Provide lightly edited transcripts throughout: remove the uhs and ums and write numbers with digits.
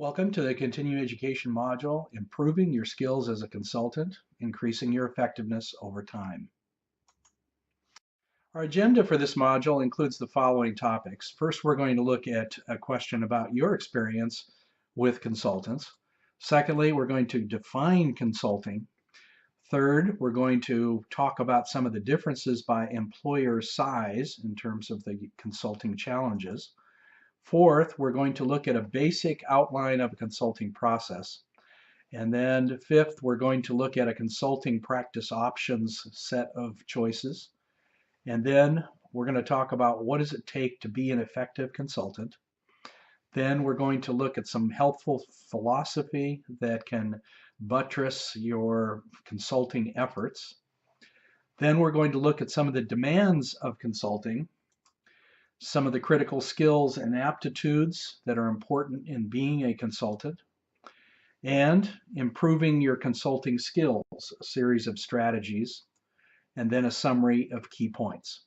Welcome to the Continuing Education module, Improving Your Skills as a Consultant, Increasing Your Effectiveness Over Time. Our agenda for this module includes the following topics. First, we're going to look at a question about your experience with consultants. Secondly, we're going to define consulting. Third, we're going to talk about some of the differences by employer size in terms of the consulting challenges. Fourth, we're going to look at a basic outline of a consulting process. And then fifth, we're going to look at a consulting practice options set of choices. And then we're going to talk about what does it take to be an effective consultant. Then we're going to look at some helpful philosophy that can buttress your consulting efforts. Then we're going to look at some of the demands of consulting, some of the critical skills and aptitudes that are important in being a consultant, and improving your consulting skills, a series of strategies, and then a summary of key points.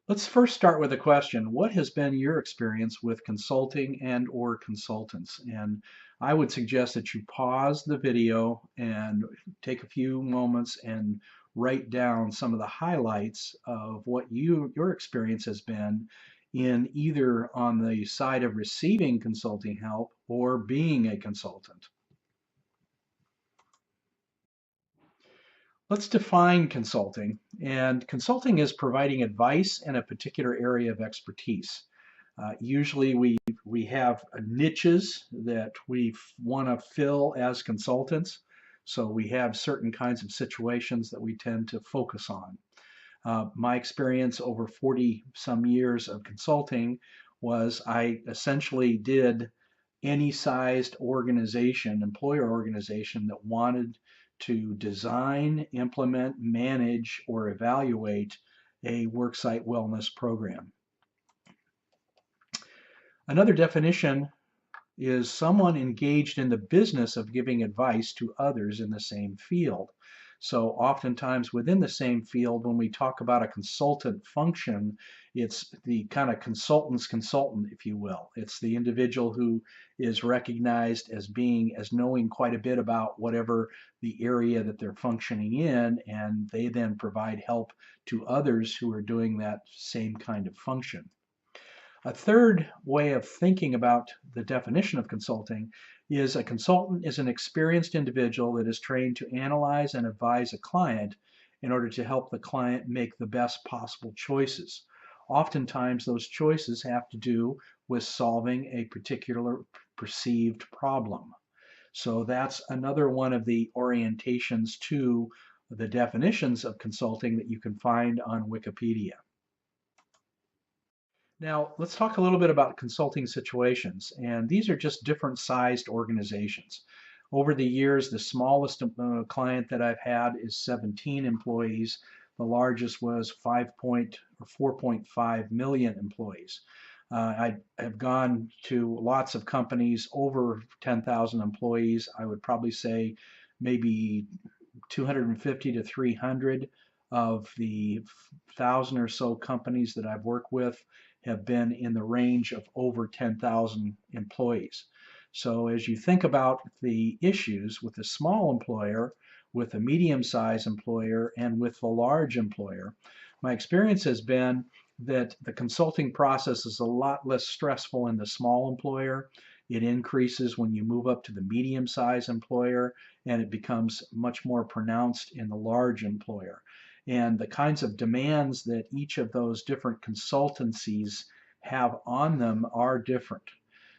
Let's first start with a question. What has been your experience with consulting and/or consultants? And I would suggest that you pause the video and take a few moments and write down some of the highlights of what your experience has been in either on the side of receiving consulting help or being a consultant. Let's define consulting. And consulting is providing advice in a particular area of expertise. Usually we have niches that we want to fill as consultants. So we have certain kinds of situations that we tend to focus on. My experience over 40 some years of consulting was I essentially did any sized organization, employer organization that wanted to design, implement, manage, or evaluate a worksite wellness program. Another definition is someone engaged in the business of giving advice to others in the same field. So oftentimes within the same field, when we talk about a consultant function, it's the kind of consultant's consultant, if you will. It's the individual who is recognized as knowing quite a bit about whatever the area that they're functioning in, and they then provide help to others who are doing that same kind of function. A third way of thinking about the definition of consulting is a consultant is an experienced individual that is trained to analyze and advise a client in order to help the client make the best possible choices. Oftentimes those choices have to do with solving a particular perceived problem. So that's another one of the orientations to the definitions of consulting that you can find on Wikipedia. Now, let's talk a little bit about consulting situations, and these are just different sized organizations. Over the years, the smallest client that I've had is 17 employees. The largest was 4.5 million employees. I have gone to lots of companies over 10,000 employees. I would probably say maybe 250 to 300 of the 1,000 or so companies that I've worked with have been in the range of over 10,000 employees. So as you think about the issues with a small employer, with a medium-sized employer, and with the large employer, my experience has been that the consulting process is a lot less stressful in the small employer. It increases when you move up to the medium-sized employer, and it becomes much more pronounced in the large employer. And the kinds of demands that each of those different consultancies have on them are different.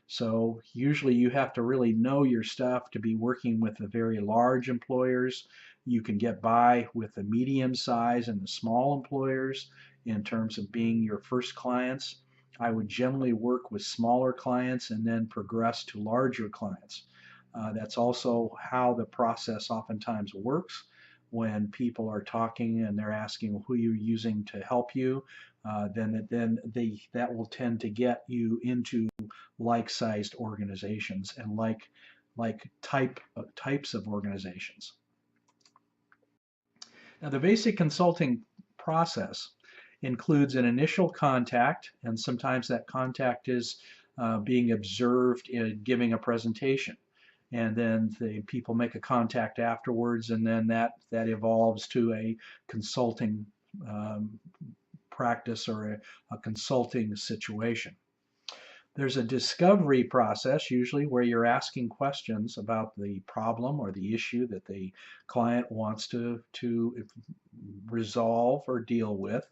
So usually you have to really know your stuff to be working with the very large employers. You can get by with the medium size and the small employers in terms of being your first clients. I would generally work with smaller clients and then progress to larger clients. That's also how the process oftentimes works. When people are talking and they're asking who you're using to help you, that will tend to get you into like-sized organizations and types of organizations. Now, the basic consulting process includes an initial contact, and sometimes that contact is being observed in giving a presentation. And then the people make a contact afterwards, and then that evolves to a consulting um, practice or a consulting situation. There's a discovery process usually where you're asking questions about the problem or the issue that the client wants to resolve or deal with.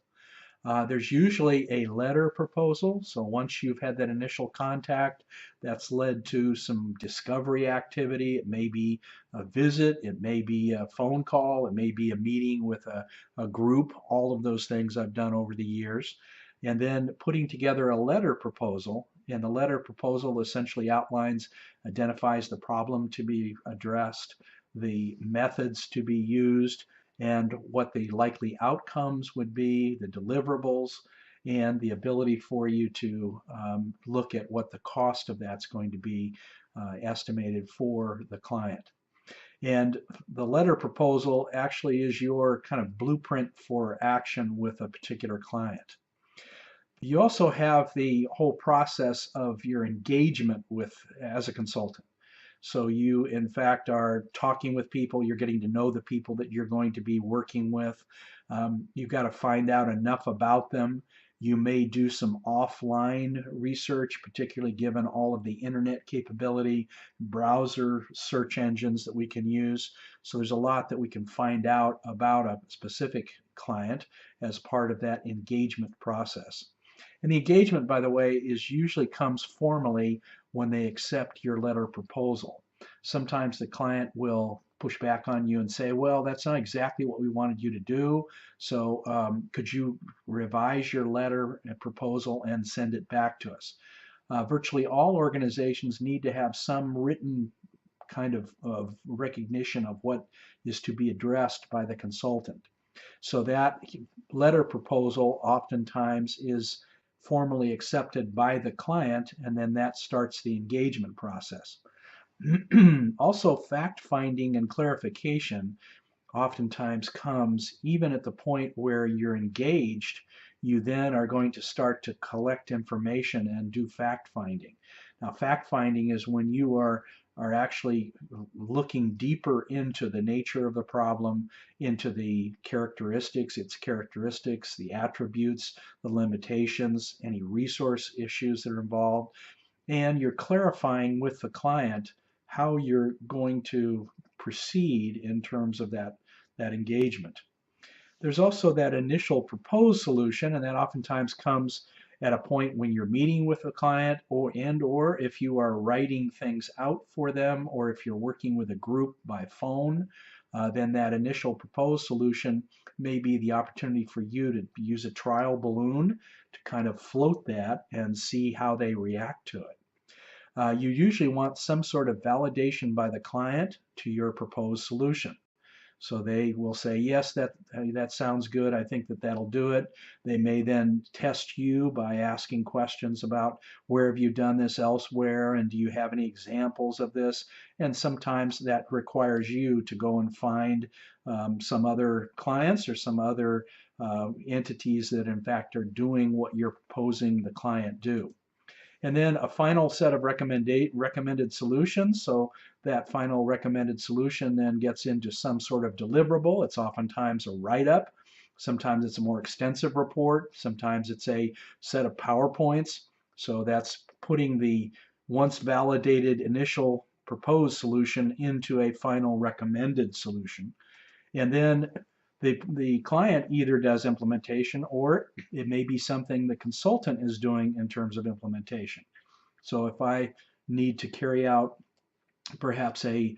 There's usually a letter proposal. So once you've had that initial contact, that's led to some discovery activity. It may be a visit, it may be a phone call, it may be a meeting with a group, all of those things I've done over the years. And then putting together a letter proposal. And the letter proposal essentially outlines, identifies the problem to be addressed, the methods to be used, and what the likely outcomes would be, the deliverables, and the ability for you to look at what the cost of that's going to be estimated for the client. And the letter proposal actually is your kind of blueprint for action with a particular client. You also have the whole process of your engagement with as a consultant. So you, in fact, are talking with people. You're getting to know the people that you're going to be working with. You've got to find out enough about them. You may do some offline research, particularly given all of the internet capability, browser search engines that we can use. So there's a lot that we can find out about a specific client as part of that engagement process. And the engagement, by the way, is usually comes formally when they accept your letter proposal. Sometimes the client will push back on you and say, well, that's not exactly what we wanted you to do. So could you revise your letter and proposal and send it back to us? Virtually all organizations need to have some written kind of recognition of what is to be addressed by the consultant. So that letter proposal oftentimes is formally accepted by the client, and then that starts the engagement process. Also, fact finding and clarification oftentimes comes even at the point where you're engaged. You then are going to start to collect information and do fact finding. Now, fact finding is when you are actually looking deeper into the nature of the problem, into the characteristics, its characteristics, the attributes, the limitations, any resource issues that are involved, and you're clarifying with the client how you're going to proceed in terms of that engagement. There's also that initial proposed solution, and that oftentimes comes at a point when you're meeting with a client or if you are writing things out for them or if you're working with a group by phone, then that initial proposed solution may be the opportunity for you to use a trial balloon to kind of float that and see how they react to it. You usually want some sort of validation by the client to your proposed solution. So they will say, yes, that sounds good. I think that'll do it. They may then test you by asking questions about where have you done this elsewhere and do you have any examples of this? And sometimes that requires you to go and find some other clients or some other entities that in fact are doing what you're proposing the client do. And then a final set of recommended solutions. So that final recommended solution then gets into some sort of deliverable. It's oftentimes a write-up. Sometimes it's a more extensive report. Sometimes it's a set of PowerPoints. So that's putting the once validated initial proposed solution into a final recommended solution. And then the client either does implementation or it may be something the consultant is doing in terms of implementation. So if I need to carry out perhaps a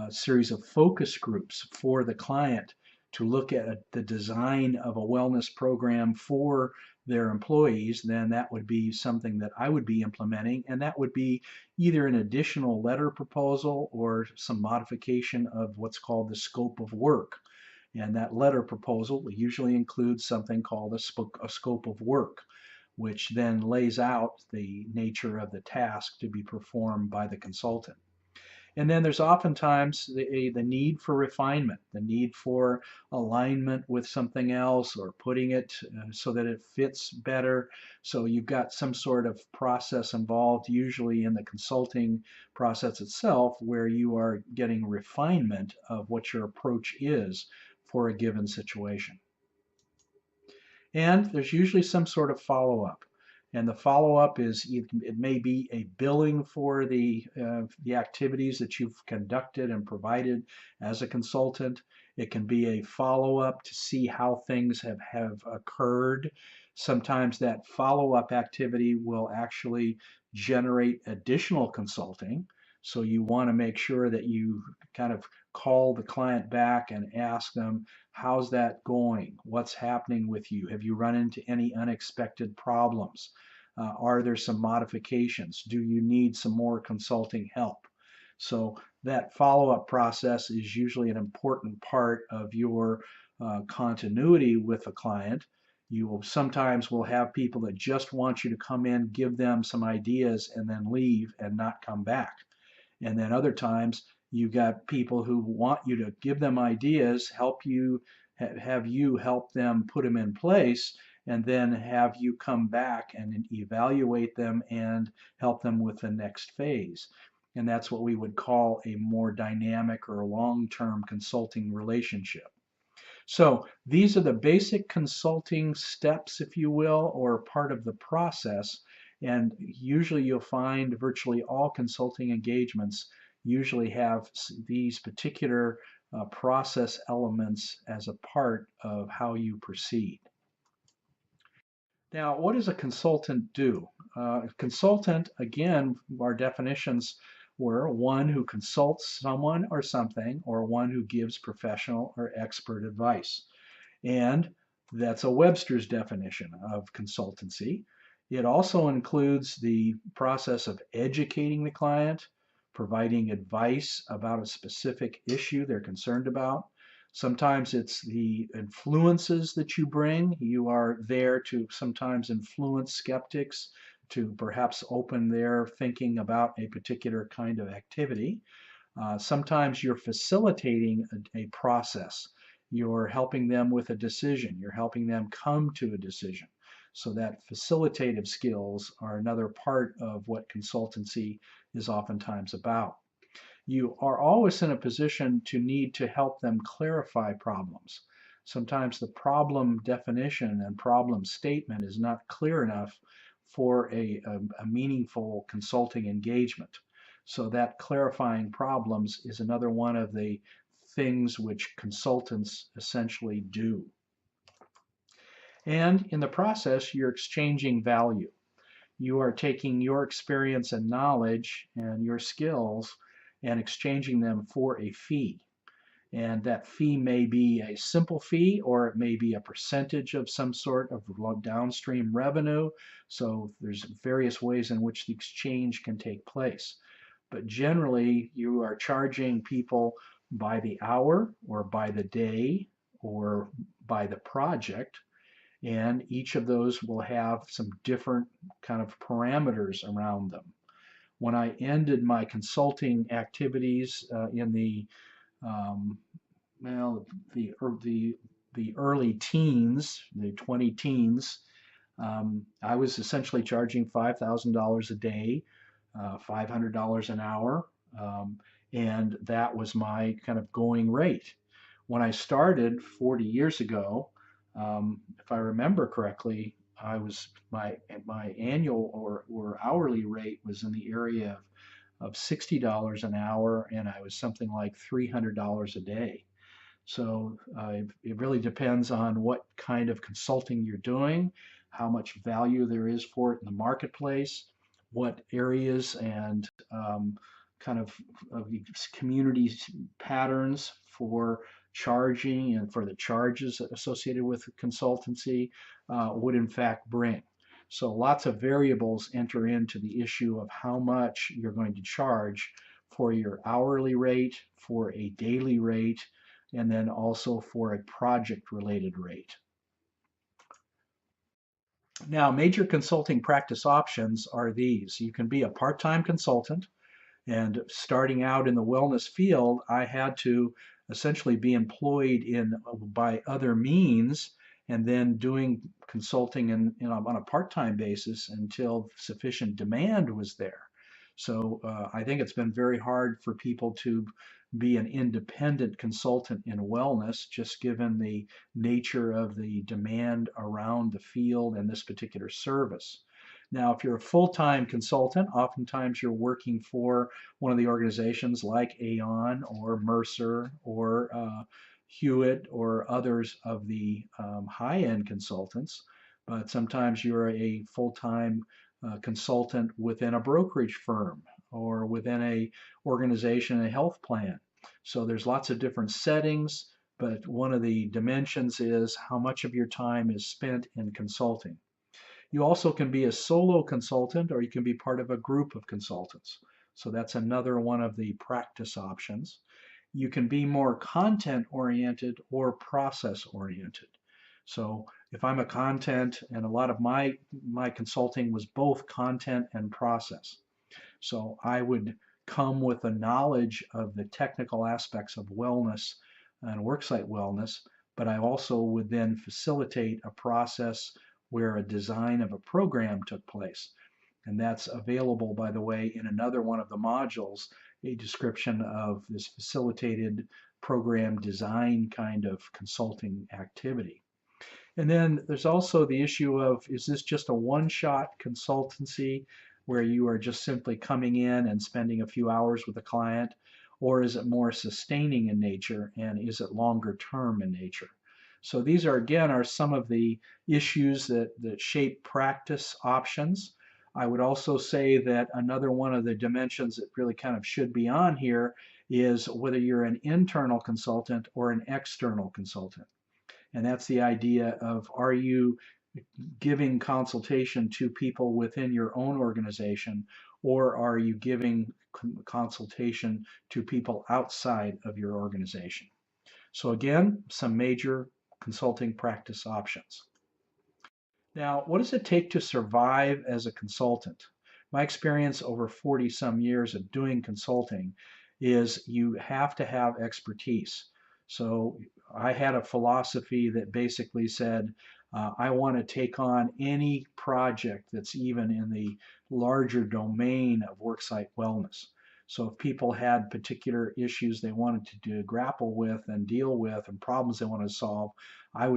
series of focus groups for the client to look at the design of a wellness program for their employees, then that would be something that I would be implementing, and that would be either an additional letter proposal or some modification of what's called the scope of work. And that letter proposal usually includes something called a scope of work, which then lays out the nature of the task to be performed by the consultant. And then there's oftentimes the need for refinement, the need for alignment with something else or putting it so that it fits better. So you've got some sort of process involved, usually in the consulting process itself, where you are getting refinement of what your approach is for a given situation. And there's usually some sort of follow-up. And the follow-up is it may be a billing for the activities that you've conducted and provided as a consultant. It can be a follow-up to see how things have occurred. Sometimes that follow-up activity will actually generate additional consulting. So you want to make sure that you kind of call the client back and ask them, how's that going? What's happening with you? Have you run into any unexpected problems? Are there some modifications? Do you need some more consulting help? So that follow-up process is usually an important part of your continuity with a client. You will sometimes will have people that just want you to come in, give them some ideas, and then leave and not come back. And then other times you've got people who want you to give them ideas, help you, have you help them put them in place, and then have you come back and evaluate them and help them with the next phase. And that's what we would call a more dynamic or long-term consulting relationship. So these are the basic consulting steps, if you will, or part of the process. And usually you'll find virtually all consulting engagements usually have these particular process elements as a part of how you proceed. Now, what does a consultant do? A consultant, again, our definitions were one who consults someone or something, or one who gives professional or expert advice. And that's a Webster's definition of consultancy. It also includes the process of educating the client, providing advice about a specific issue they're concerned about. Sometimes it's the influences that you bring. You are there to sometimes influence skeptics to perhaps open their thinking about a particular kind of activity. Sometimes you're facilitating a process. You're helping them with a decision. You're helping them come to a decision. So that facilitative skills are another part of what consultancy is oftentimes about. You are always in a position to need to help them clarify problems. Sometimes the problem definition and problem statement is not clear enough for a meaningful consulting engagement. So that clarifying problems is another one of the things which consultants essentially do. And in the process, you're exchanging value. You are taking your experience and knowledge and your skills and exchanging them for a fee. And that fee may be a simple fee, or it may be a percentage of some sort of downstream revenue. So there's various ways in which the exchange can take place. But generally, you are charging people by the hour or by the day or by the project. And each of those will have some different kind of parameters around them. When I ended my consulting activities in um, well, the early teens, the 20 teens, I was essentially charging $5,000 a day, $500 an hour, and that was my kind of going rate. When I started 40 years ago, if I remember correctly, I was my annual or hourly rate was in the area of $60 an hour, and I was something like $300 a day. So it really depends on what kind of consulting you're doing, how much value there is for it in the marketplace, what areas and kind of community patterns for charging and for the charges associated with consultancy would in fact bring. So lots of variables enter into the issue of how much you're going to charge for your hourly rate, for a daily rate, and then also for a project-related rate. Now, major consulting practice options are these. You can be a part-time consultant. And starting out in the wellness field, I had to essentially be employed in by other means and then doing consulting on a part-time basis until sufficient demand was there. So I think it's been very hard for people to be an independent consultant in wellness, just given the nature of the demand around the field and this particular service. Now, if you're a full-time consultant, oftentimes you're working for one of the organizations like Aon or Mercer or Hewitt or others of the high-end consultants, but sometimes you're a full-time consultant within a brokerage firm or within a organization, a health plan. So there's lots of different settings, but one of the dimensions is how much of your time is spent in consulting. You also can be a solo consultant or you can be part of a group of consultants. So that's another one of the practice options. You can be more content oriented or process oriented. So if I'm a content, and a lot of my consulting was both content and process. So I would come with a knowledge of the technical aspects of wellness and worksite wellness, but I also would then facilitate a process where a design of a program took place. And that's available, by the way, in another one of the modules, a description of this facilitated program design kind of consulting activity. And then there's also the issue of, is this just a one-shot consultancy where you are just simply coming in and spending a few hours with a client, or is it more sustaining in nature, and is it longer term in nature? So these are, again, are some of the issues that shape practice options. I would also say that another one of the dimensions that really kind of should be on here is whether you're an internal consultant or an external consultant. And that's the idea of, are you giving consultation to people within your own organization, or are you giving consultation to people outside of your organization? So again, some major consulting practice options. Now, what does it take to survive as a consultant? My experience over 40 some years of doing consulting is you have to have expertise. So I had a philosophy that basically said, I want to take on any project that's even in the larger domain of worksite wellness. So if people had particular issues they wanted to grapple with and deal with and problems they wanted to solve, I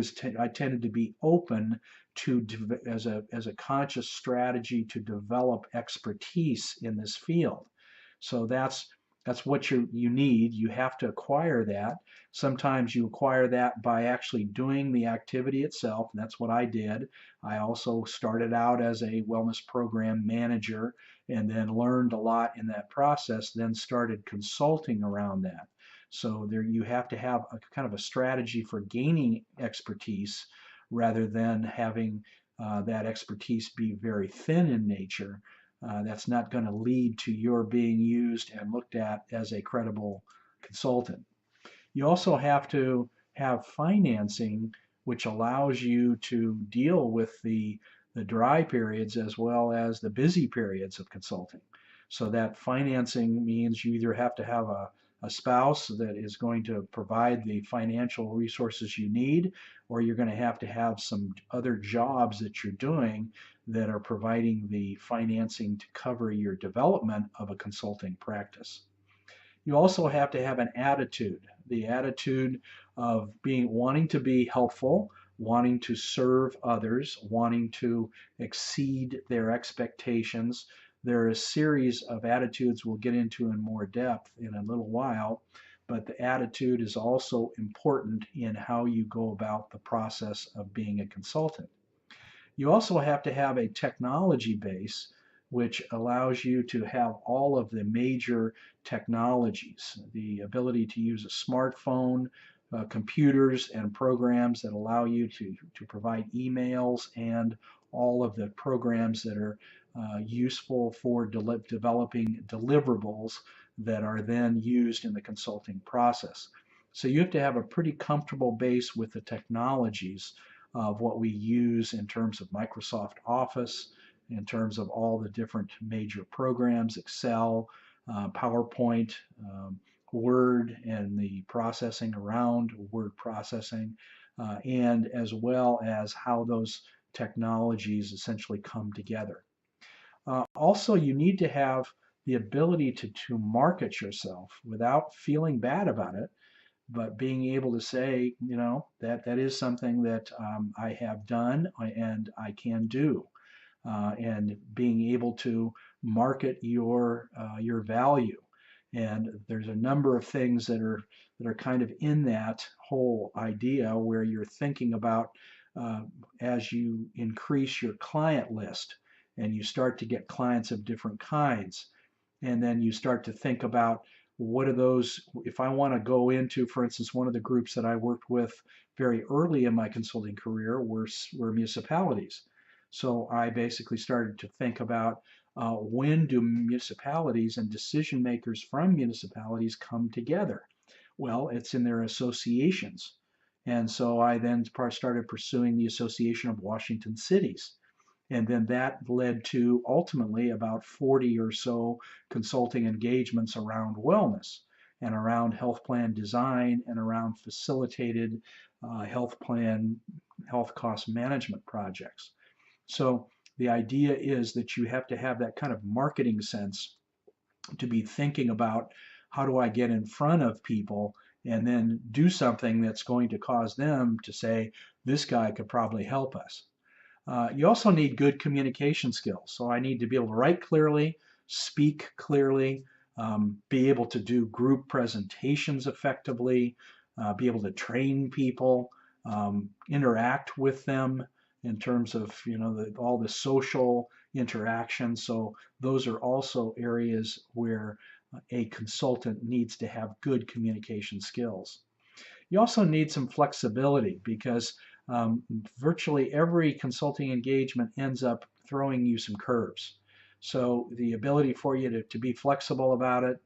tended to be open to as a conscious strategy to develop expertise in this field. So that's what you need. You have to acquire that. Sometimes you acquire that by actually doing the activity itself, and that's what I did. I also started out as a wellness program manager and then learned a lot in that process, then started consulting around that. So there you have to have a kind of a strategy for gaining expertise rather than having that expertise be very thin in nature. That's not going to lead to your being used and looked at as a credible consultant. You also have to have financing, which allows you to deal with the dry periods as well as the busy periods of consulting. So that financing means you either have to have a spouse that is going to provide the financial resources you need, or you're going to have some other jobs that you're doing that are providing the financing to cover your development of a consulting practice. You also have to have an attitude, the attitude of wanting to be helpful, wanting to serve others, wanting to exceed their expectations. There are a series of attitudes we'll get into in more depth in a little while, but the attitude is also important in how you go about the process of being a consultant. You also have to have a technology base which allows you to have all of the major technologies, the ability to use a smartphone, computers and programs that allow you to provide emails and all of the programs that are useful for developing deliverables that are then used in the consulting process. So you have to have a pretty comfortable base with the technologies of what we use in terms of Microsoft Office, in terms of all the different major programs, Excel, PowerPoint, Word, and the processing around word processing, and as well as how those technologies essentially come together. Also, you need to have the ability to market yourself without feeling bad about it, but being able to say, that is something that I have done and I can do, and being able to market your value. And there's a number of things that are kind of in that whole idea where you're thinking about as you increase your client list and you start to get clients of different kinds, and then you start to think about what are those, if I want to go into, for instance, one of the groups that I worked with very early in my consulting career were municipalities. So I basically started to think about when do municipalities and decision makers from municipalities come together? Well, it's in their associations. And so I then started pursuing the Association of Washington Cities. And then that led to ultimately about 40 or so consulting engagements around wellness and around health plan design and around facilitated health plan, health cost management projects. So the idea is that you have to have that kind of marketing sense to be thinking about how do I get in front of people and then do something that's going to cause them to say, this guy could probably help us. You also need good communication skills. So I need to be able to write clearly, speak clearly, be able to do group presentations effectively, be able to train people, interact with them in terms of all the social interaction. So those are also areas where a consultant needs to have good communication skills. You also need some flexibility because virtually every consulting engagement ends up throwing you some curves. So the ability for you to be flexible about it.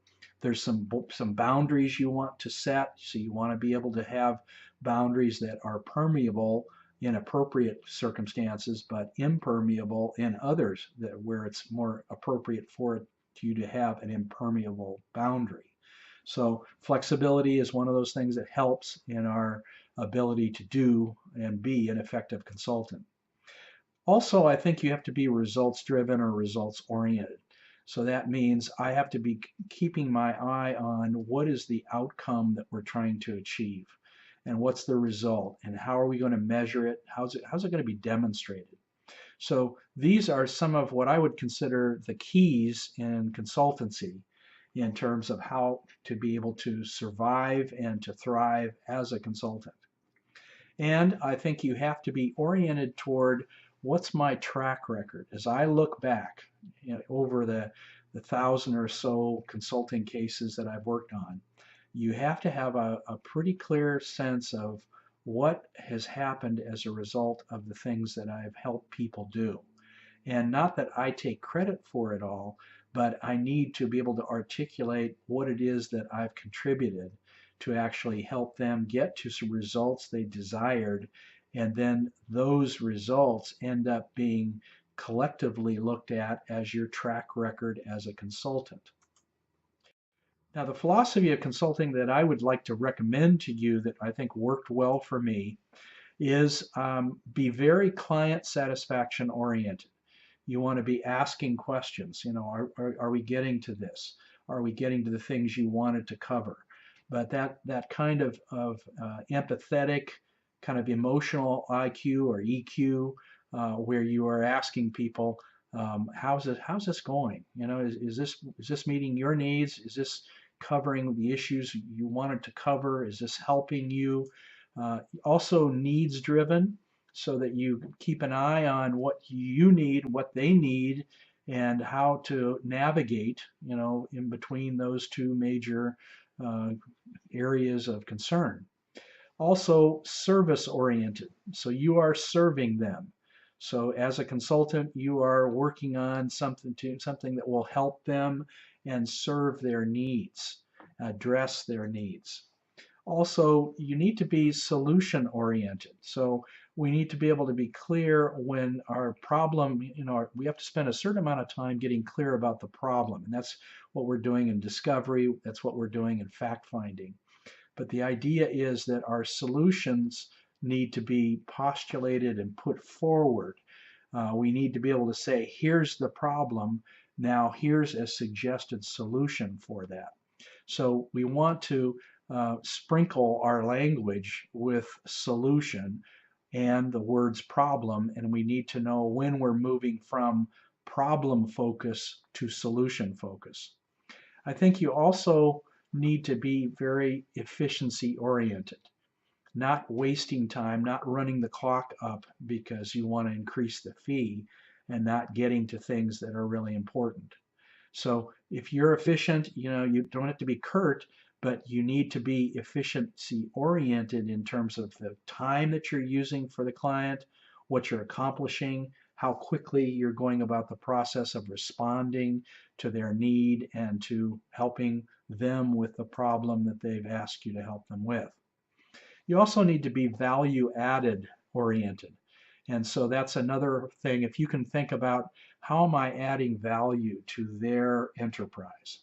There's some boundaries you want to set. So you want to be able to have boundaries that are permeable in appropriate circumstances, but impermeable in others where it's more appropriate for you to have an impermeable boundary. So flexibility is one of those things that helps in our ability to do and be an effective consultant. Also, I think you have to be results driven or results oriented. So that means I have to be keeping my eye on what is the outcome that we're trying to achieve and what's the result and how are we going to measure it? How's it going to be demonstrated? So these are some of what I would consider the keys in consultancy in terms of how to be able to survive and to thrive as a consultant. And I think you have to be oriented toward what's my track record. As I look back over the 1,000 or so consulting cases that I've worked on, you have to have a pretty clear sense of what has happened as a result of the things that I've helped people do. And not that I take credit for it all, but I need to be able to articulate what it is that I've contributed to actually help them get to some results they desired. And then those results end up being collectively looked at as your track record as a consultant. Now, the philosophy of consulting that I would like to recommend to you that I think worked well for me is be very client satisfaction oriented. You want to be asking questions. Are we getting to this? Are we getting to the things you wanted to cover? But that kind of empathetic, kind of emotional IQ or EQ, where you are asking people, how's this going? Is this meeting your needs? Is this covering the issues you wanted to cover? Is this helping you? Also needs driven, so that you keep an eye on what you need, what they need, and how to navigate, in between those two major areas of concern. Also service oriented, so you are serving them. So as a consultant, you are working on something that will help them and serve their needs, address their needs. Also, you need to be solution oriented. So we need to be able to be clear when our problem, we have to spend a certain amount of time getting clear about the problem. And that's what we're doing in discovery. That's what we're doing in fact finding. But the idea is that our solutions need to be postulated and put forward. We need to be able to say, here's the problem. Now here's a suggested solution for that. So we want to sprinkle our language with solution and the words problem, and we need to know when we're moving from problem focus to solution focus. I think you also need to be very efficiency oriented, not wasting time, not running the clock up because you want to increase the fee and not getting to things that are really important. So if you're efficient, you don't have to be curt, but you need to be efficiency oriented in terms of the time that you're using for the client, what you're accomplishing, how quickly you're going about the process of responding to their need and to helping them with the problem that they've asked you to help them with. You also need to be value added oriented. And so that's another thing. If you can think about how am I adding value to their enterprise?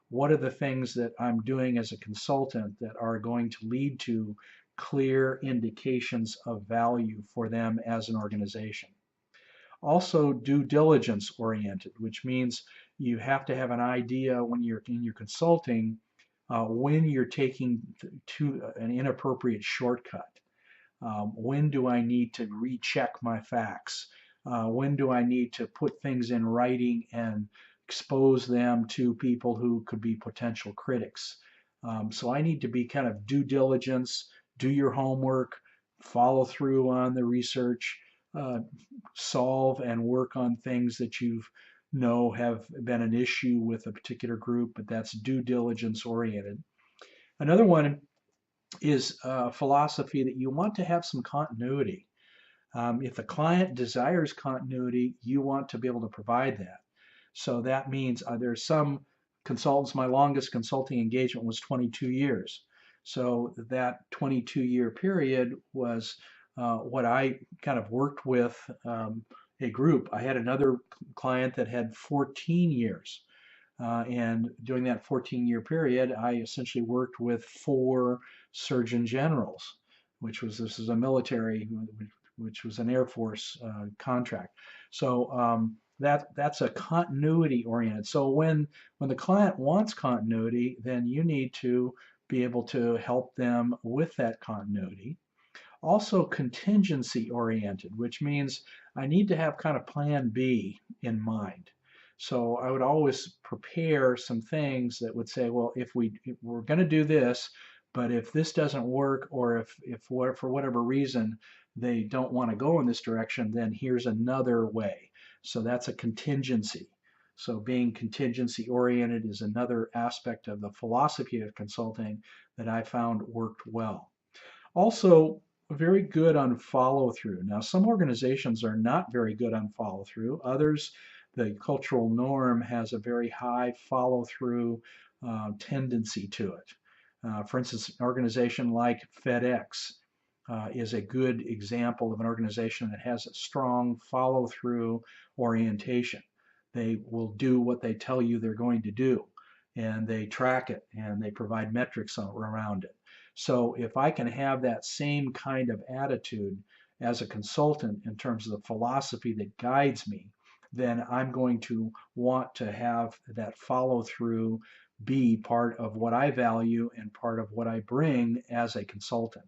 What are the things that I'm doing as a consultant that are going to lead to clear indications of value for them as an organization? Also, due diligence oriented, which means you have to have an idea when you're in your consulting when you're taking to an inappropriate shortcut. When do I need to recheck my facts? When do I need to put things in writing and expose them to people who could be potential critics? So I need to be kind of due diligence, do your homework, follow through on the research, uh, solve and work on things that you know have been an issue with a particular group, but that's due diligence oriented. Another one is a philosophy that you want to have some continuity. If the client desires continuity, you want to be able to provide that. So that means there's some consultants, my longest consulting engagement was 22 years. So that 22-year period was what I kind of worked with a group. I had another client that had 14 years. And during that 14-year period, I essentially worked with 4 surgeon generals, this is a military, which was an Air Force contract. So that's a continuity oriented. So when the client wants continuity, then you need to be able to help them with that continuity. Also contingency oriented, which means I need to have kind of plan B in mind. So I would always prepare some things that would say, well, if we're going to do this, but if this doesn't work, or if for whatever reason they don't want to go in this direction, then here's another way. So that's a contingency. So being contingency oriented is another aspect of the philosophy of consulting that I found worked well. Also, very good on follow through. Now, some organizations are not very good on follow through. Others, the cultural norm has a very high follow through tendency to it. For instance, an organization like FedEx is a good example of an organization that has a strong follow through orientation. They will do what they tell you they're going to do, and they track it and they provide metrics around it. So if I can have that same kind of attitude as a consultant in terms of the philosophy that guides me, then I'm going to want to have that follow through be part of what I value and part of what I bring as a consultant.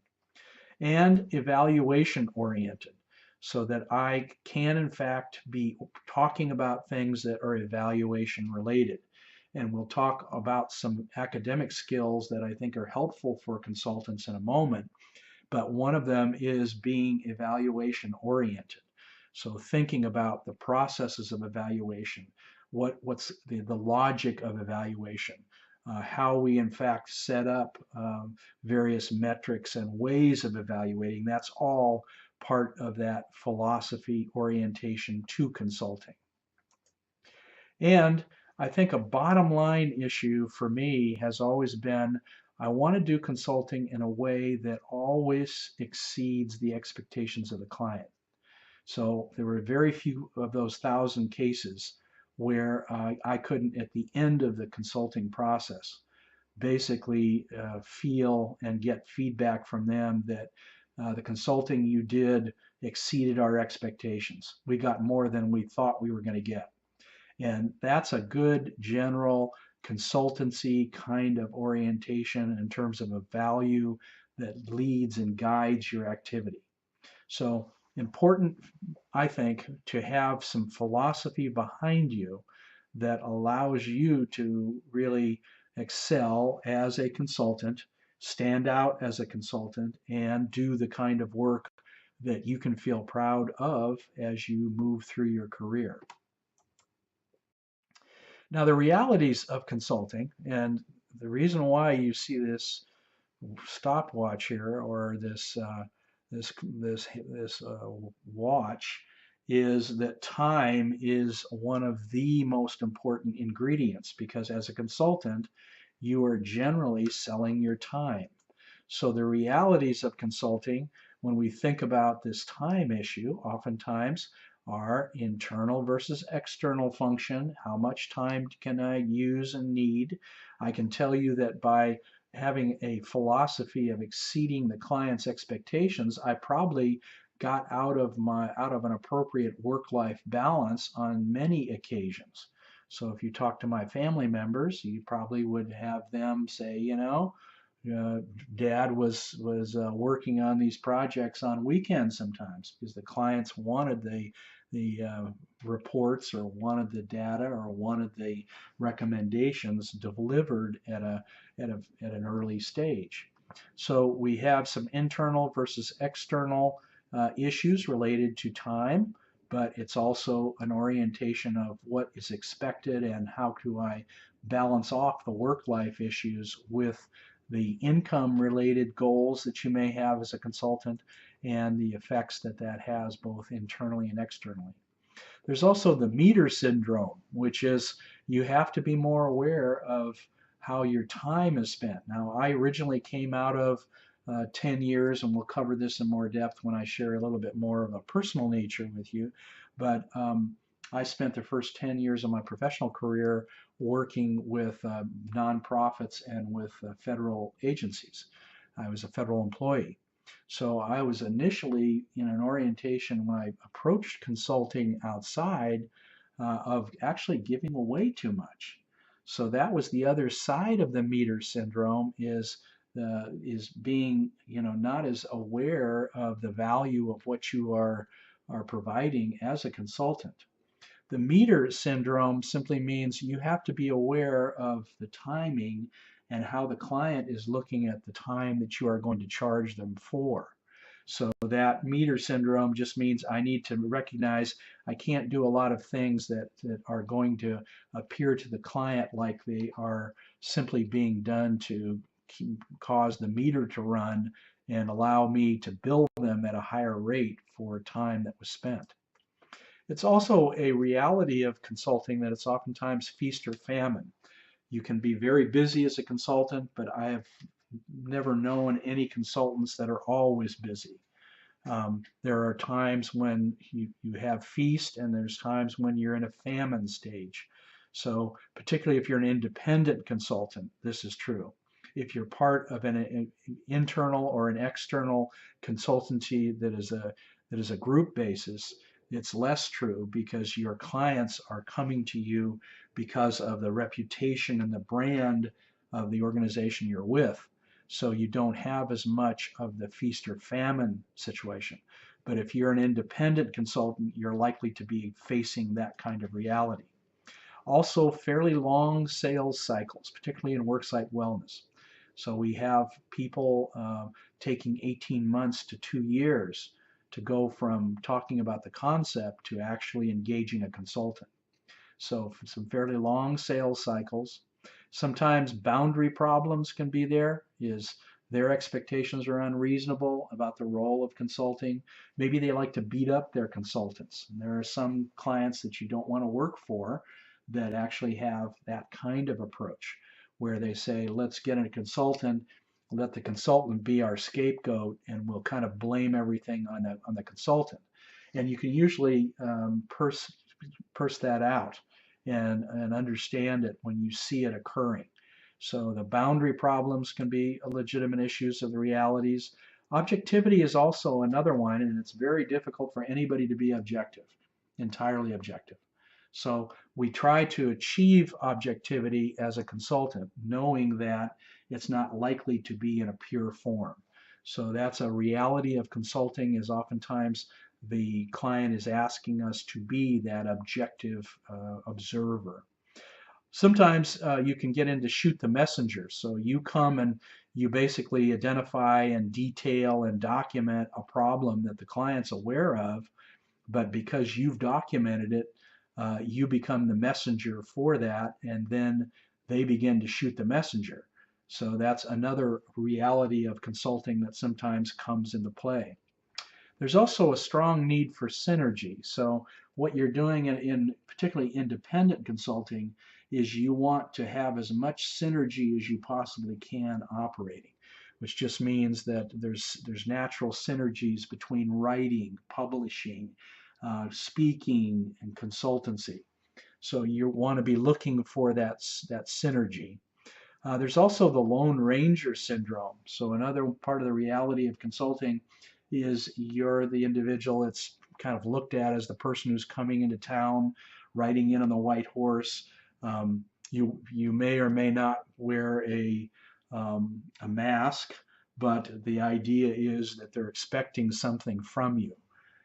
And evaluation oriented, so that I can in fact be talking about things that are evaluation related. And we'll talk about some academic skills that I think are helpful for consultants in a moment. But one of them is being evaluation oriented. So thinking about the processes of evaluation, what's the logic of evaluation, how we in fact set up various metrics and ways of evaluating. That's all part of that philosophy orientation to consulting. And I think a bottom line issue for me has always been I want to do consulting in a way that always exceeds the expectations of the client. So there were very few of those 1,000 cases where I couldn't, at the end of the consulting process, basically feel and get feedback from them that the consulting you did exceeded our expectations. We got more than we thought we were going to get. And that's a good general consultancy kind of orientation in terms of a value that leads and guides your activity. So important, I think, to have some philosophy behind you that allows you to really excel as a consultant, stand out as a consultant, and do the kind of work that you can feel proud of as you move through your career. Now, the realities of consulting, and the reason why you see this stopwatch here, or this watch, is that time is one of the most important ingredients, because as a consultant, you are generally selling your time. So the realities of consulting, when we think about this time issue, oftentimes are internal versus external function. How much time can I use and need? I can tell you that by having a philosophy of exceeding the client's expectations, I probably got out of an appropriate work-life balance on many occasions. So if you talk to my family members, you probably would have them say, uh, Dad was working on these projects on weekends sometimes because the clients wanted the reports, or wanted the data, or wanted the recommendations delivered at an early stage. So we have some internal versus external issues related to time, but it's also an orientation of what is expected and how do I balance off the work-life issues with the income related goals that you may have as a consultant, and the effects that that has both internally and externally. There's also the meter syndrome, which is you have to be more aware of how your time is spent. Now, I originally came out of 10 years, and we'll cover this in more depth when I share a little bit more of a personal nature with you, but I spent the first 10 years of my professional career working with nonprofits and with federal agencies. I was a federal employee. So I was initially in an orientation when I approached consulting outside of actually giving away too much. So that was the other side of the meter syndrome, is being not as aware of the value of what you are providing as a consultant. The meter syndrome simply means you have to be aware of the timing and how the client is looking at the time that you are going to charge them for. So that meter syndrome just means I need to recognize I can't do a lot of things that are going to appear to the client like they are simply being done to cause the meter to run and allow me to bill them at a higher rate for time that was spent. It's also a reality of consulting that it's oftentimes feast or famine. You can be very busy as a consultant, but I have never known any consultants that are always busy. There are times when you have feast, and there's times when you're in a famine stage. So particularly if you're an independent consultant, this is true. If you're part of an internal or an external consultancy that is a group basis, it's less true because your clients are coming to you because of the reputation and the brand of the organization you're with. So you don't have as much of the feast or famine situation. But if you're an independent consultant, you're likely to be facing that kind of reality. Also, fairly long sales cycles, particularly in worksite wellness. So we have people taking 18 months to 2 years to go from talking about the concept to actually engaging a consultant. So some fairly long sales cycles. Sometimes boundary problems can be there, is their expectations are unreasonable about the role of consulting. Maybe they like to beat up their consultants. And there are some clients that you don't want to work for that actually have that kind of approach, where they say, let's get in a consultant, let the consultant be our scapegoat, and we'll kind of blame everything on the consultant. And you can usually purse that out and understand it when you see it occurring. So the boundary problems can be legitimate issues of the realities. Objectivity is also another one, and it's very difficult for anybody to be objective, entirely objective. So we try to achieve objectivity as a consultant, knowing that it's not likely to be in a pure form. So that's a reality of consulting, is oftentimes the client is asking us to be that objective observer. Sometimes you can get into shoot the messenger. So you come and you basically identify and detail and document a problem that the client's aware of, but because you've documented it, you become the messenger for that, and then they begin to shoot the messenger. So that's another reality of consulting that sometimes comes into play. There's also a strong need for synergy. So what you're doing in particularly independent consulting is you want to have as much synergy as you possibly can operating, which just means that there's natural synergies between writing, publishing, speaking, and consultancy. So you want to be looking for that synergy. There's also the Lone Ranger syndrome. So another part of the reality of consulting is you're the individual that's kind of looked at as the person who's coming into town, riding in on the white horse. You may or may not wear a mask, but the idea is that they're expecting something from you,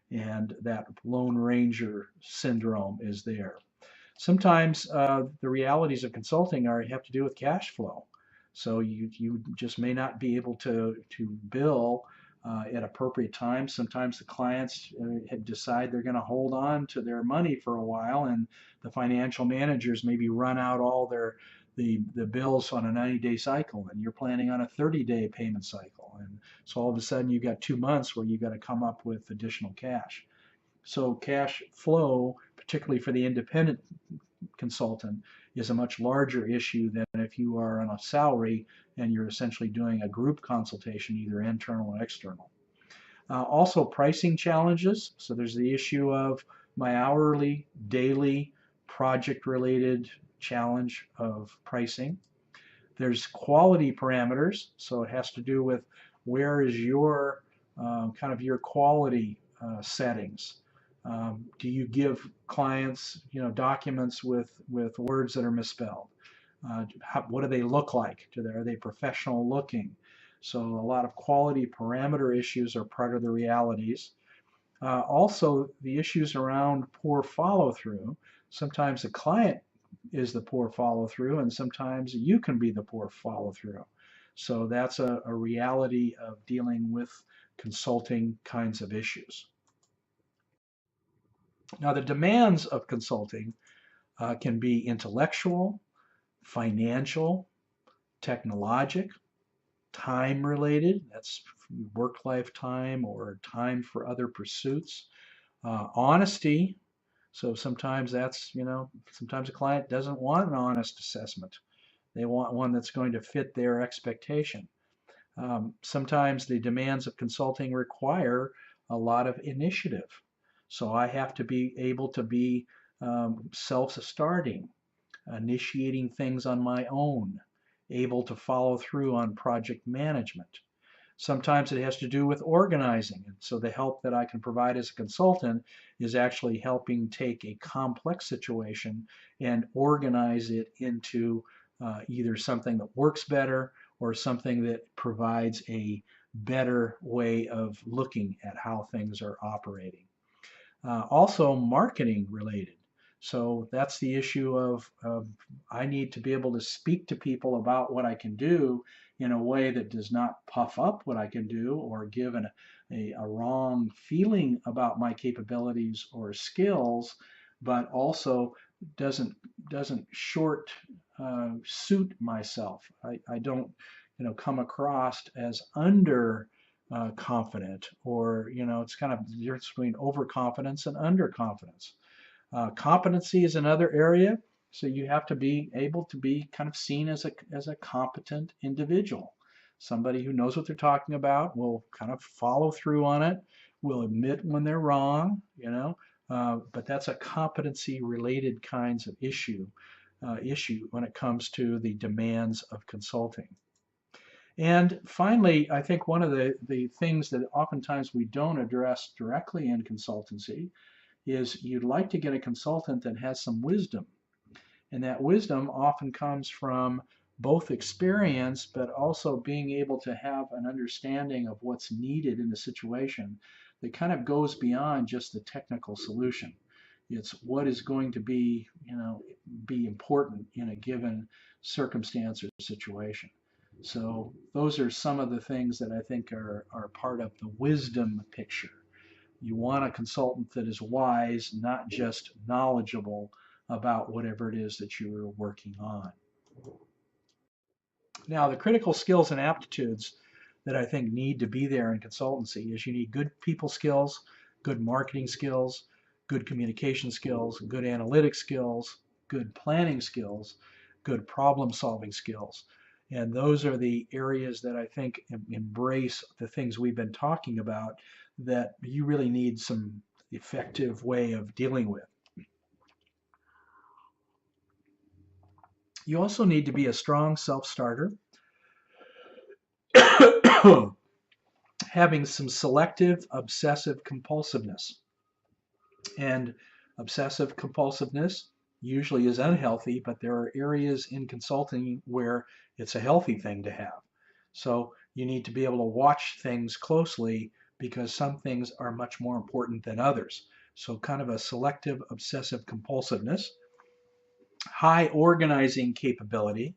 and that Lone Ranger syndrome is there. Sometimes the realities of consulting have to do with cash flow. So you just may not be able to bill at appropriate times. Sometimes the clients decide they're going to hold on to their money for a while, and the financial managers maybe run out all the bills on a 90-day cycle, and you're planning on a 30-day payment cycle. And so all of a sudden you've got 2 months where you've got to come up with additional cash. So cash flow, particularly for the independent consultant, is a much larger issue than if you are on a salary and you're essentially doing a group consultation, either internal or external. Also pricing challenges. So there's the issue of my hourly, daily, project-related challenge of pricing. There's quality parameters. So it has to do with where is your kind of your quality settings. Do you give clients, documents with words that are misspelled? What do they look like? Are they professional looking? So a lot of quality parameter issues are part of the realities. Also, the issues around poor follow-through. Sometimes the client is the poor follow-through, and sometimes you can be the poor follow-through. So that's a reality of dealing with consulting kinds of issues. Now, the demands of consulting can be intellectual, financial, technologic, time related, that's work life time or time for other pursuits, honesty. So sometimes sometimes a client doesn't want an honest assessment. They want one that's going to fit their expectation. Sometimes the demands of consulting require a lot of initiative. So I have to be able to be self-starting, initiating things on my own, able to follow through on project management. Sometimes it has to do with organizing. And so the help that I can provide as a consultant is actually helping take a complex situation and organize it into either something that works better or something that provides a better way of looking at how things are operating. Also marketing related. So that's the issue of I need to be able to speak to people about what I can do in a way that does not puff up what I can do or give a wrong feeling about my capabilities or skills, but also doesn't short suit myself. I don't come across as under confident, or it's kind of the difference between overconfidence and underconfidence. Competency is another area. So you have to be able to be kind of seen as a competent individual. Somebody who knows what they're talking about, will kind of follow through on it, will admit when they're wrong, but that's a competency related kinds of issue when it comes to the demands of consulting. And finally, I think one of the things that oftentimes we don't address directly in consultancy is you'd like to get a consultant that has some wisdom. And that wisdom often comes from both experience, but also being able to have an understanding of what's needed in the situation that kind of goes beyond just the technical solution. It's what is going to be important in a given circumstance or situation. So those are some of the things that I think are part of the wisdom picture. You want a consultant that is wise, not just knowledgeable about whatever it is that you're working on. Now, the critical skills and aptitudes that I think need to be there in consultancy is you need good people skills, good marketing skills, good communication skills, good analytic skills, good planning skills, good problem solving skills. And those are the areas that I think embrace the things we've been talking about that you really need some effective way of dealing with. You also need to be a strong self-starter, having some selective obsessive compulsiveness. And obsessive compulsiveness usually is unhealthy, but there are areas in consulting where it's a healthy thing to have. So you need to be able to watch things closely because some things are much more important than others. So kind of a selective obsessive compulsiveness, high organizing capability,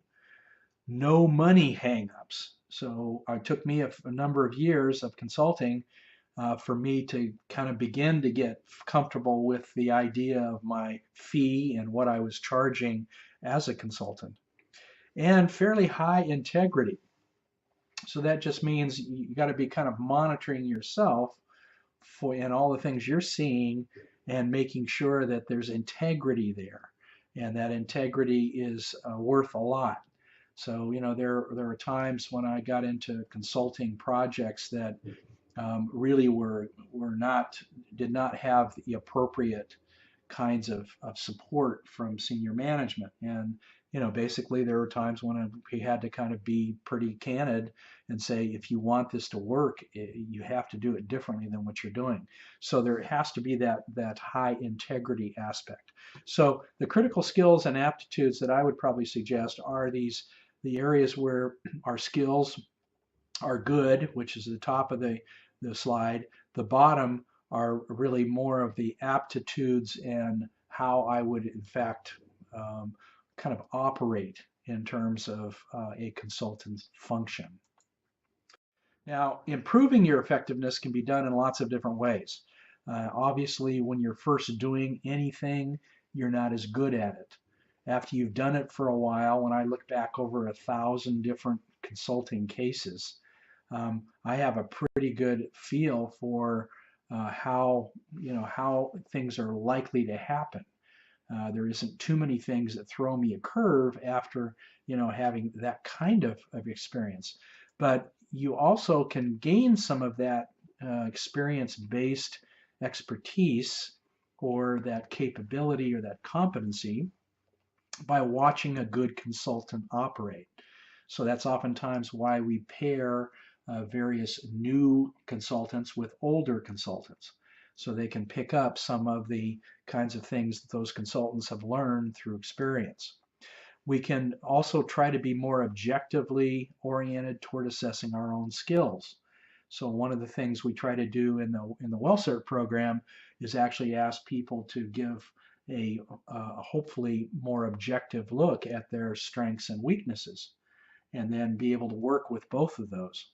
no money hangups. So it took me a number of years of consulting for me to kind of begin to get comfortable with the idea of my fee and what I was charging as a consultant. And fairly high integrity. So that just means you got to be kind of monitoring yourself and all the things you're seeing and making sure that there's integrity there and that integrity is worth a lot. So, there are times when I got into consulting projects that really did not have the appropriate kinds of support from senior management. And, basically there were times when we had to kind of be pretty candid and say, if you want this to work, you have to do it differently than what you're doing. So there has to be that high integrity aspect. So the critical skills and aptitudes that I would probably suggest are the areas where our skills are good, which is the top of the slide. The bottom are really more of the aptitudes and how I would, in fact, kind of operate in terms of a consultant's function. Now, improving your effectiveness can be done in lots of different ways. Obviously, when you're first doing anything, you're not as good at it. After you've done it for a while, when I look back over 1,000 different consulting cases, I have a pretty good feel for how things are likely to happen. There isn't too many things that throw me a curve after having that kind of experience. But you also can gain some of that experience-based expertise or that capability or that competency by watching a good consultant operate. So that's oftentimes why we pair various new consultants with older consultants, so they can pick up some of the kinds of things that those consultants have learned through experience. We can also try to be more objectively oriented toward assessing our own skills. So one of the things we try to do in the WellCert program is actually ask people to give a hopefully more objective look at their strengths and weaknesses, and then be able to work with both of those.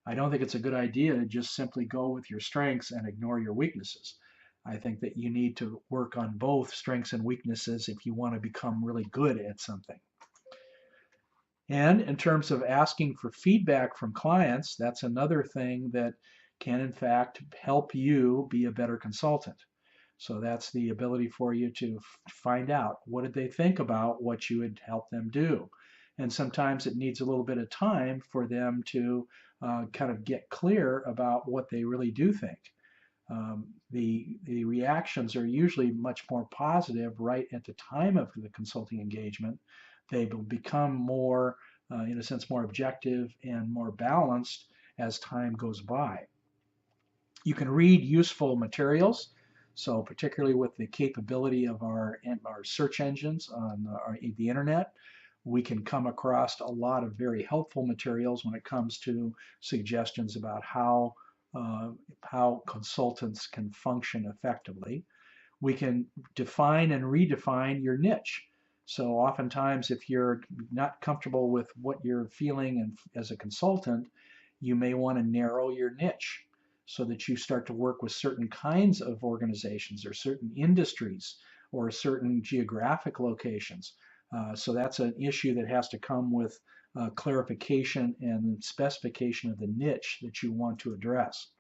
I don't think it's a good idea to just simply go with your strengths and ignore your weaknesses. I think that you need to work on both strengths and weaknesses if you want to become really good at something. And in terms of asking for feedback from clients, that's another thing that can in fact help you be a better consultant. So that's the ability for you to find out what did they think about what you had helped them do. And sometimes it needs a little bit of time for them to kind of get clear about what they really do think. The reactions are usually much more positive right at the time of the consulting engagement. They will become more, in a sense, more objective and more balanced as time goes by. You can read useful materials. So particularly with the capability of our search engines on the internet, we can come across a lot of very helpful materials when it comes to suggestions about uh, how consultants can function effectively. We can define and redefine your niche. So oftentimes, if you're not comfortable with what you're feeling and as a consultant, you may want to narrow your niche so that you start to work with certain kinds of organizations or certain industries or certain geographic locations. So that's an issue that has to come with clarification and specification of the niche that you want to address.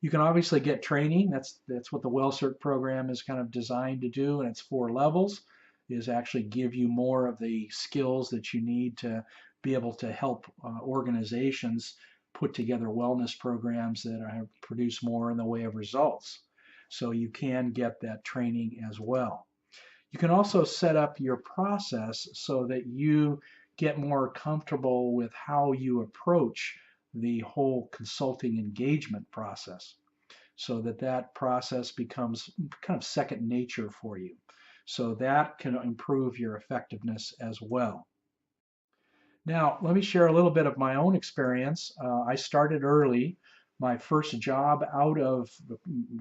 You can obviously get training. That's what the WellCert program is kind of designed to do, and it's 4 levels, is actually give you more of the skills that you need to be able to help organizations put together wellness programs that produce more in the way of results. So you can get that training as well. You can also set up your process so that you get more comfortable with how you approach the whole consulting engagement process so that that process becomes kind of second nature for you. So that can improve your effectiveness as well. Now, let me share a little bit of my own experience. I started early. My first job out of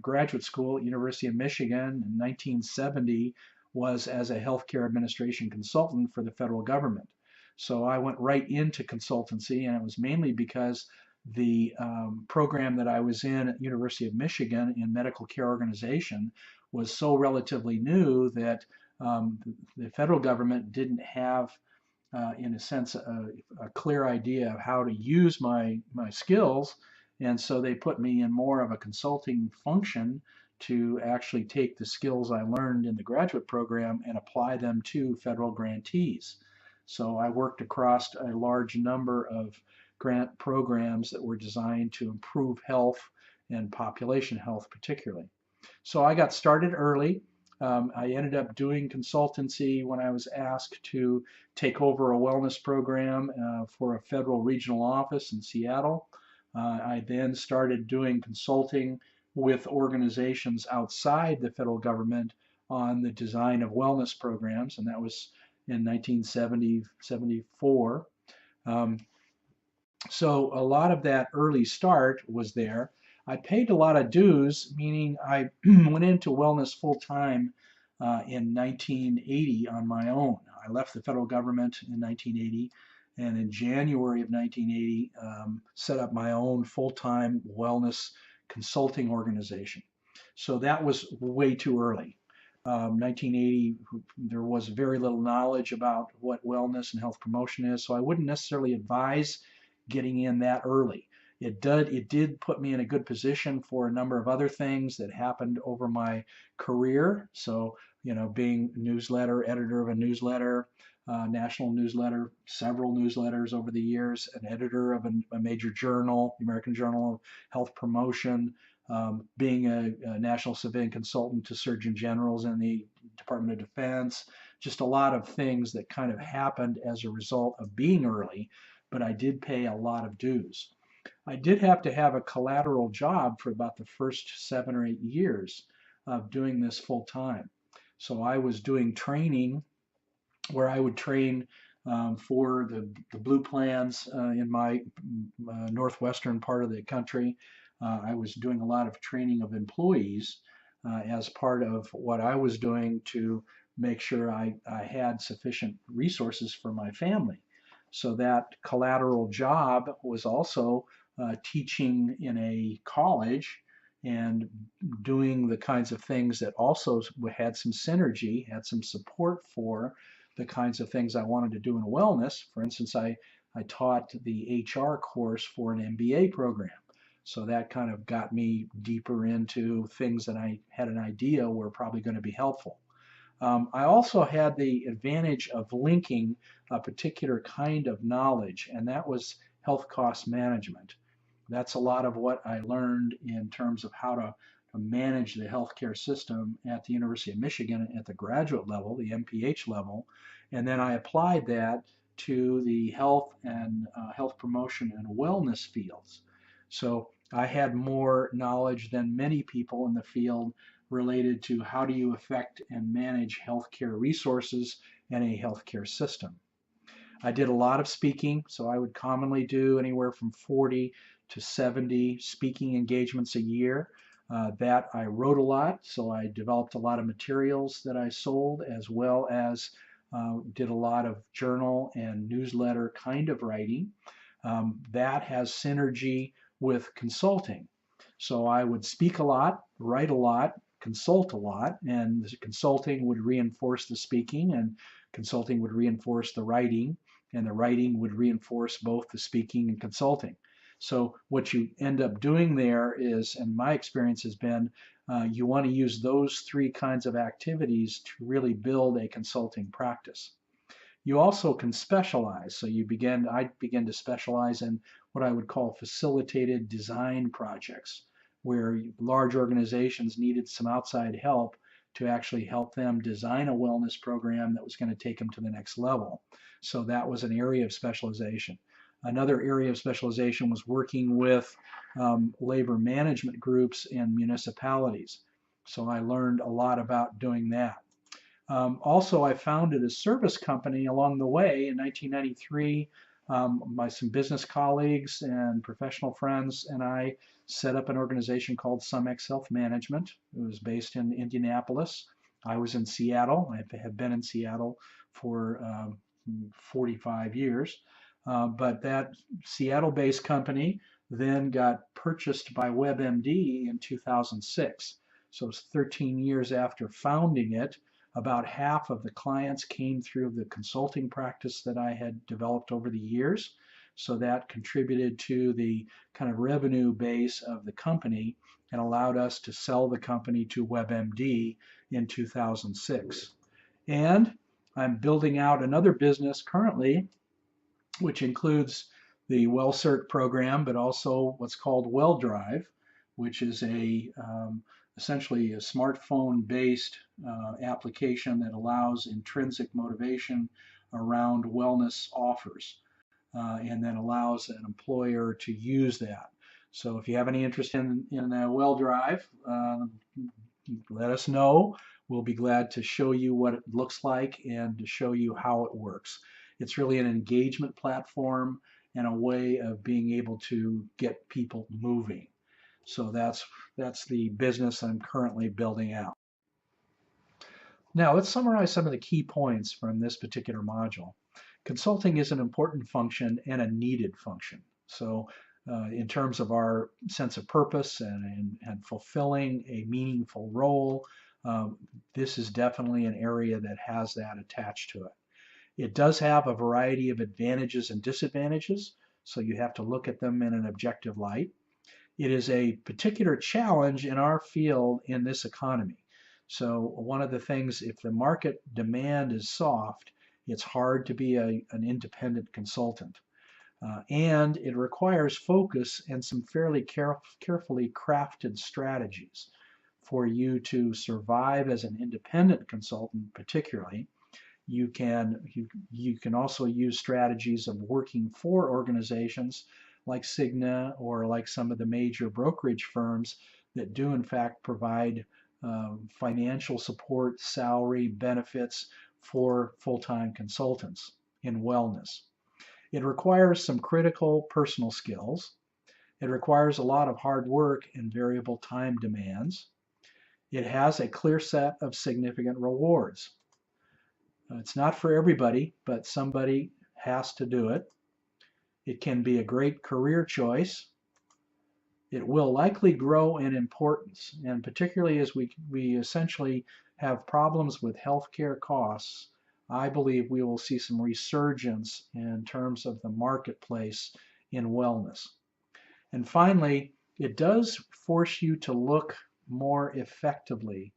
graduate school at University of Michigan in 1970 was as a healthcare administration consultant for the federal government. So I went right into consultancy, and it was mainly because the program that I was in at University of Michigan in medical care organization was so relatively new that the federal government didn't have in a sense, a clear idea of how to use my skills. And so they put me in more of a consulting function to actually take the skills I learned in the graduate program and apply them to federal grantees. So I worked across a large number of grant programs that were designed to improve health and population health particularly. So I got started early. I ended up doing consultancy when I was asked to take over a wellness program for a federal regional office in Seattle. I then started doing consulting with organizations outside the federal government on the design of wellness programs, and that was in 1970, 74. Um, so a lot of that early start was there. I paid a lot of dues, meaning I went into wellness full time in 1980 on my own. I left the federal government in 1980, and in January of 1980, set up my own full time wellness consulting organization. So that was way too early. 1980, there was very little knowledge about what wellness and health promotion is, so I wouldn't necessarily advise getting in that early. It did put me in a good position for a number of other things that happened over my career. So, being newsletter editor of a newsletter, national newsletter, several newsletters over the years, an editor of a major journal, the American Journal of Health Promotion, being a national civilian consultant to surgeon generals in the Department of Defense, just a lot of things that kind of happened as a result of being early, but I did pay a lot of dues. I did have to have a collateral job for about the first 7 or 8 years of doing this full time. So I was doing training where I would train for the blue plans in my northwestern part of the country. I was doing a lot of training of employees as part of what I was doing to make sure I had sufficient resources for my family. So that collateral job was also teaching in a college and doing the kinds of things that also had some synergy, had some support for the kinds of things I wanted to do in wellness. For instance, I taught the HR course for an MBA program. So that kind of got me deeper into things that I had an idea were probably going to be helpful. I also had the advantage of linking a particular kind of knowledge, and that was health cost management. That's a lot of what I learned in terms of how to manage the healthcare system at the University of Michigan at the graduate level, the MPH level, and then I applied that to the health and health promotion and wellness fields. So I had more knowledge than many people in the field related to how do you affect and manage healthcare resources and a healthcare system. I did a lot of speaking, so I would commonly do anywhere from 40 to 70 speaking engagements a year. That I wrote a lot, so I developed a lot of materials that I sold, as well as did a lot of journal and newsletter kind of writing. That has synergy with consulting. So I would speak a lot, write a lot, consult a lot, and the consulting would reinforce the speaking, and consulting would reinforce the writing, and the writing would reinforce both the speaking and consulting. So what you end up doing there is, and my experience has been, you want to use those three kinds of activities to really build a consulting practice. You also can specialize. So I began to specialize in what I would call facilitated design projects, where large organizations needed some outside help to actually help them design a wellness program that was going to take them to the next level. So that was an area of specialization. Another area of specialization was working with labor management groups in municipalities. So I learned a lot about doing that. Also, I founded a service company along the way in 1993. Some business colleagues and professional friends and I set up an organization called Sumex Health Management. It was based in Indianapolis. I was in Seattle. I have been in Seattle for 45 years. But that Seattle-based company then got purchased by WebMD in 2006. So it's 13 years after founding it. About half of the clients came through the consulting practice that I had developed over the years. So that contributed to the kind of revenue base of the company and allowed us to sell the company to WebMD in 2006. And I'm building out another business currently, which includes the WellCert program, but also what's called WellDrive, which is essentially a smartphone-based application that allows intrinsic motivation around wellness offers, and then allows an employer to use that. So if you have any interest in WellDrive, let us know. We'll be glad to show you what it looks like and to show you how it works. It's really an engagement platform and a way of being able to get people moving. So that's the business I'm currently building out. Now let's summarize some of the key points from this particular module. Consulting is an important function and a needed function. So in terms of our sense of purpose and fulfilling a meaningful role, this is definitely an area that has that attached to it. It does have a variety of advantages and disadvantages, so you have to look at them in an objective light. It is a particular challenge in our field in this economy. So one of the things, if the market demand is soft, it's hard to be an independent consultant. And it requires focus and some fairly carefully crafted strategies for you to survive as an independent consultant, particularly. You can also use strategies of working for organizations like Cigna or like some of the major brokerage firms that do in fact provide financial support, salary, benefits for full-time consultants in wellness. It requires some critical personal skills. It requires a lot of hard work and variable time demands. It has a clear set of significant rewards. It's not for everybody, but somebody has to do it. It can be a great career choice. It will likely grow in importance, and particularly as we essentially have problems with healthcare costs, I believe we will see some resurgence in terms of the marketplace in wellness. And finally, it does force you to look more effectively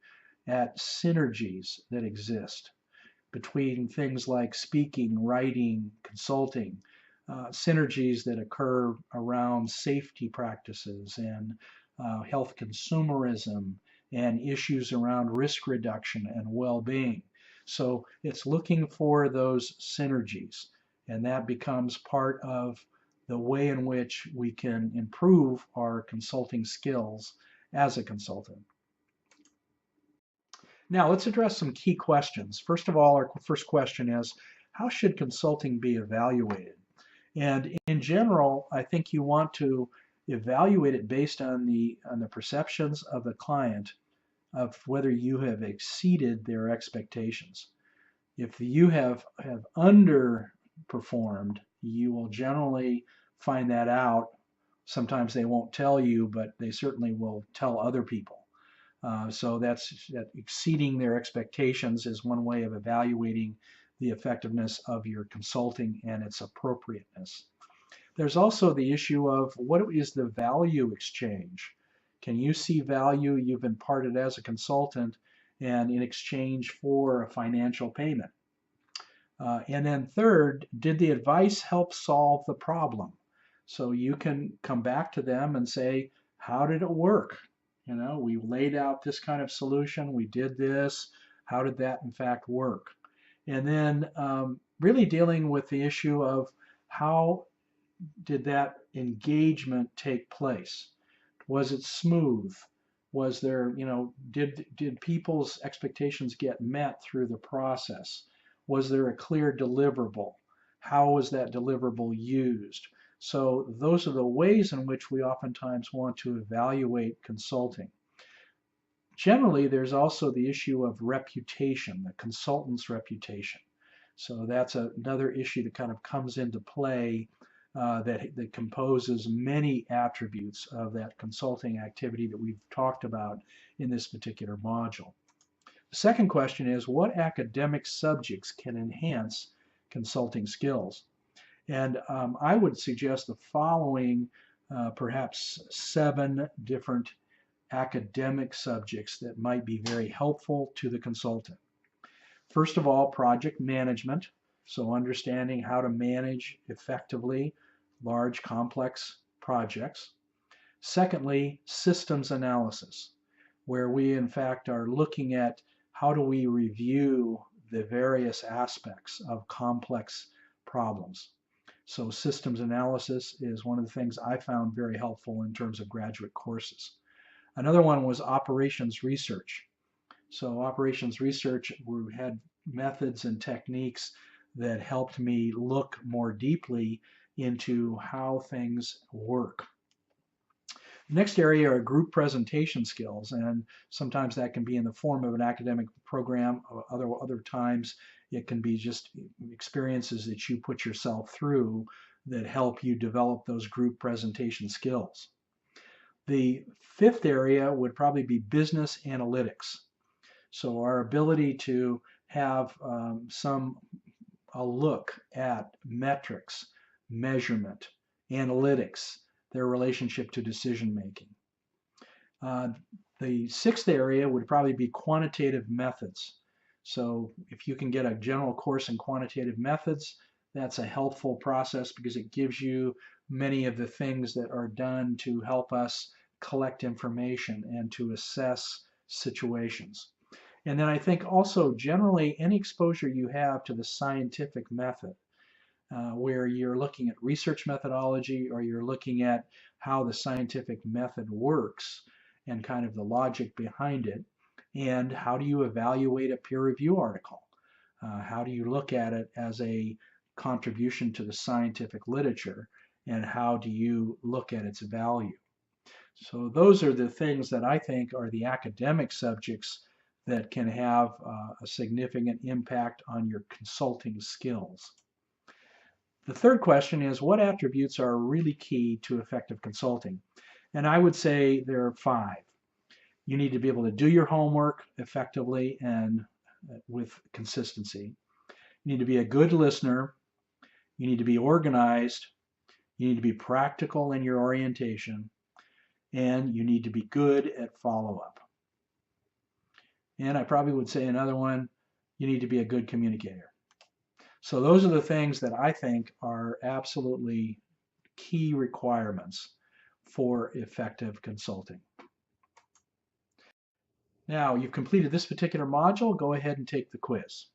at synergies that exist between things like speaking, writing, consulting, synergies that occur around safety practices and health consumerism and issues around risk reduction and well-being. So it's looking for those synergies, and that becomes part of the way in which we can improve our consulting skills as a consultant. Now, let's address some key questions. First of all, our first question is, how should consulting be evaluated? And in general, I think you want to evaluate it based on the perceptions of the client of whether you have exceeded their expectations. If you have underperformed, you will generally find that out. Sometimes they won't tell you, but they certainly will tell other people. So that exceeding their expectations is one way of evaluating the effectiveness of your consulting and its appropriateness. There's also the issue of what is the value exchange? Can you see value you've imparted as a consultant and in exchange for a financial payment? And then third, did the advice help solve the problem? So you can come back to them and say, how did it work? You know, we laid out this kind of solution, we did this, how did that in fact work? And then really dealing with the issue of how did that engagement take place? Was it smooth? Was there, you know, did people's expectations get met through the process? Was there a clear deliverable? How was that deliverable used? So those are the ways in which we oftentimes want to evaluate consulting. Generally, there's also the issue of reputation, the consultant's reputation. So that's another issue that kind of comes into play that composes many attributes of that consulting activity that we've talked about in this particular module. The second question is, what academic subjects can enhance consulting skills? And I would suggest the following perhaps 7 different academic subjects that might be very helpful to the consultant. First of all, project management. So understanding how to manage effectively large, complex projects. Secondly, systems analysis, where we in fact are looking at how do we review the various aspects of complex problems. So systems analysis is one of the things I found very helpful in terms of graduate courses. Another one was operations research. So operations research, we had methods and techniques that helped me look more deeply into how things work. The next area are group presentation skills, and sometimes that can be in the form of an academic program. Other times it can be just experiences that you put yourself through that help you develop those group presentation skills. The fifth area would probably be business analytics. So our ability to have a look at metrics, measurement, analytics, their relationship to decision making. The sixth area would probably be quantitative methods. So if you can get a general course in quantitative methods, that's a helpful process because it gives you many of the things that are done to help us collect information and to assess situations. And then I think also generally any exposure you have to the scientific method, where you're looking at research methodology or you're looking at how the scientific method works and kind of the logic behind it, and how do you evaluate a peer review article? How do you look at it as a contribution to the scientific literature, and how do you look at its value? So those are the things that I think are the academic subjects that can have a significant impact on your consulting skills. The third question is, what attributes are really key to effective consulting? And I would say there are 5. You need to be able to do your homework effectively and with consistency. You need to be a good listener. You need to be organized. You need to be practical in your orientation. and you need to be good at follow-up. And I probably would say another one, you need to be a good communicator. So those are the things that I think are absolutely key requirements for effective consulting. Now, you've completed this particular module, go ahead and take the quiz.